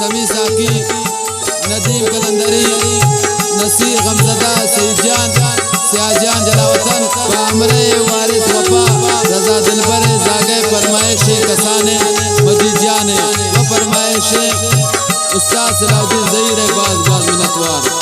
समी साकी, नदीम कलंदरी, नसीर गमजदा, सईदजान, सियाजान जलावतन, कामरे वारिस वफा, रजा दिलबर, जागे फरमाइश कसाने, मजीद जाने व फरमाइश उस्ताद सलाउद्दीन ज़हीर बाज बाज मिन्नतवार।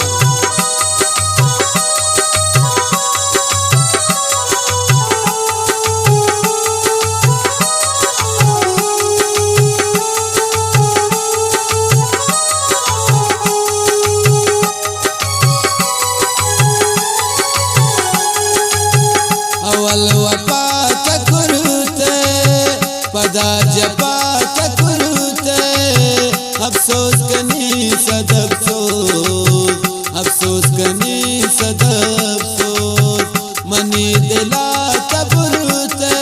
अफसोस कनी सद अफसोस, अफसोस कनी सद अफसोस, मनी दिला तबरुते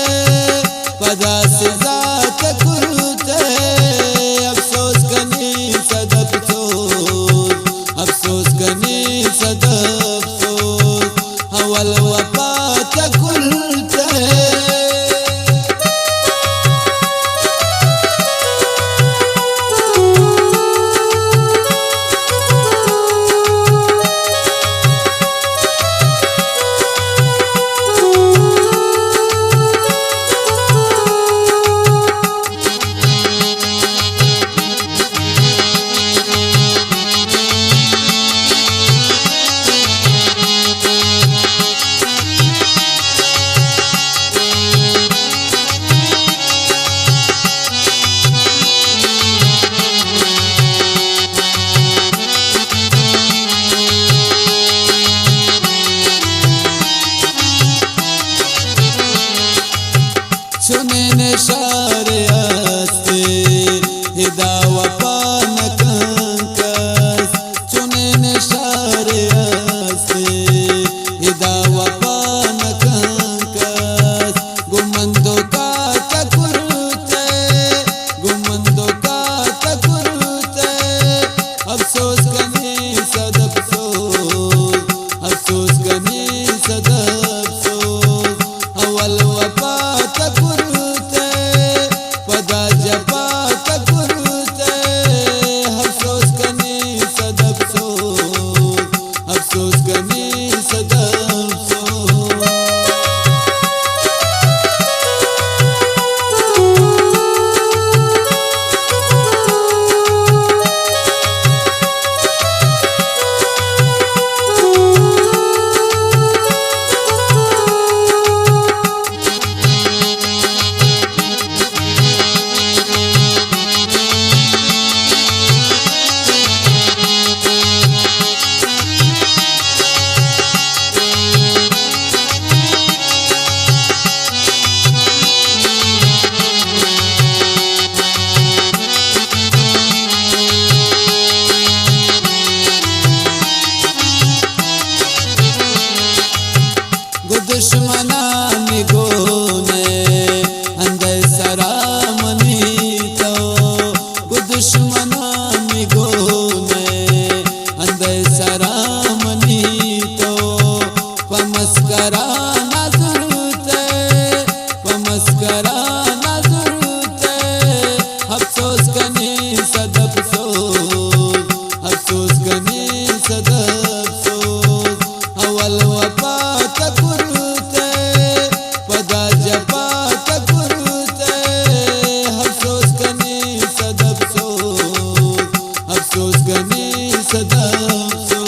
पदा सजा तकुरुते। अफसोस कनी सद अफसोस, अफसोस कनी सद अफसोस, हवल वफा तकुरुते। शारे आस्ते हिदा वफा न कंकस, चुने ने शारे आस्ते हिदा वफा न कंकस। गुमंदो का तकुरुते, गुमंदो का तकुरुते। अफसोस कनी सद अफसोस, अफसोस कनी सद अफसोस, अवल वफा तकुरुते पदा जपा तकुरुते। अफसोस कनी सद अफसोस, अफसोस कनी सद अफसोस। दुश्मना निगोने अंदर सरामनी तो, दुश्मना निगोने अंदर सरामनी तो। पमस्करा न ज़रूरते, पमस्करा न ज़रूरते। अफसोस कनी सद अफसोस, अफसोस कनी सद अफसोस, अवल वफा तकुरुते पदा जपा तकुरुते। अफसोस कनी सद अफसोस, अफसोस कनी सद अफसोस।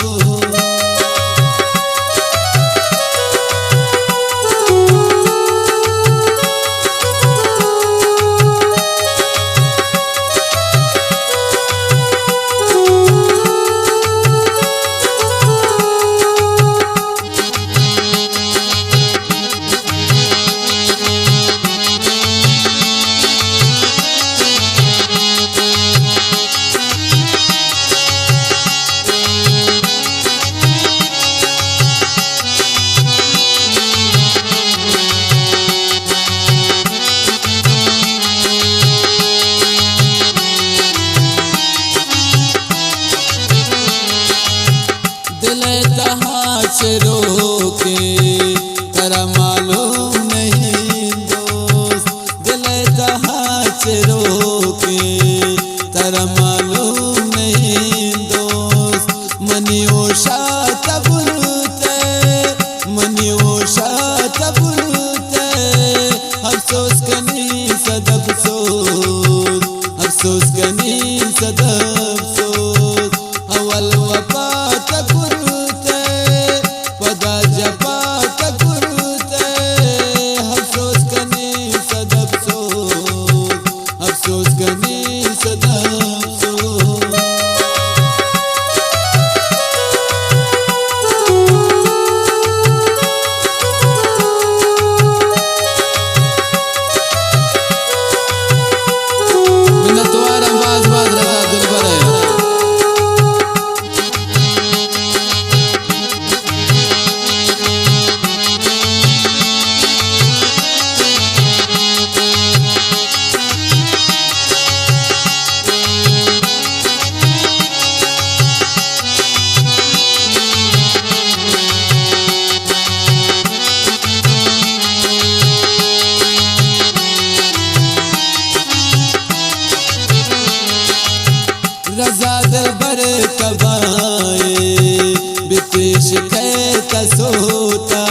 कसोता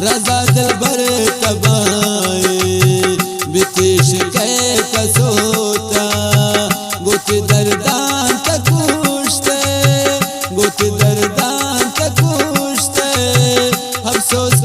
रजा दिल भर तबाए बितिश के कसोता गुत दर्दान तकुश्ते गुत दर्दान तकुश्ते अफसोस